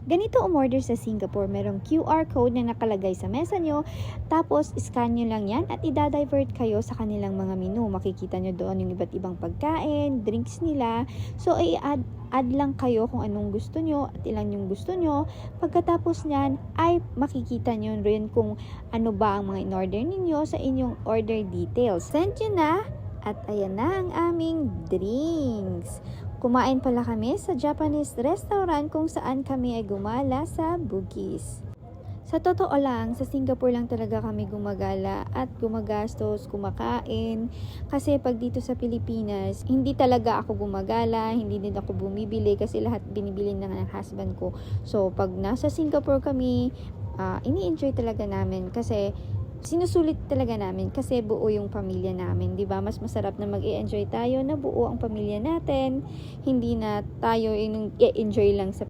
Ganito umorder sa Singapore, merong QR code na nakalagay sa mesa nyo, tapos scan nyo lang yan at idadivert kayo sa kanilang mga menu. Makikita nyo doon yung iba't ibang pagkain, drinks nila. So, i-add lang kayo kung anong gusto nyo at ilang yung gusto nyo. Pagkatapos nyan, ay makikita nyo rin kung ano ba ang mga in-order ninyo sa inyong order details. Send nyo na at ayan na ang aming drinks. Kumain pala kami sa Japanese restaurant kung saan kami ay gumala sa Bugis. Sa totoo lang, sa Singapore lang talaga kami gumagala at gumagastos, kumakain. Kasi pag dito sa Pilipinas, hindi talaga ako gumagala, hindi din ako bumibili kasi lahat binibili ng husband ko. So, pag nasa Singapore kami, ini-enjoy talaga namin kasi sinusulit talaga namin kasi buo yung pamilya namin, 'di ba? Mas masarap na mag-i-enjoy tayo na buo ang pamilya natin, hindi na tayo i-enjoy lang sa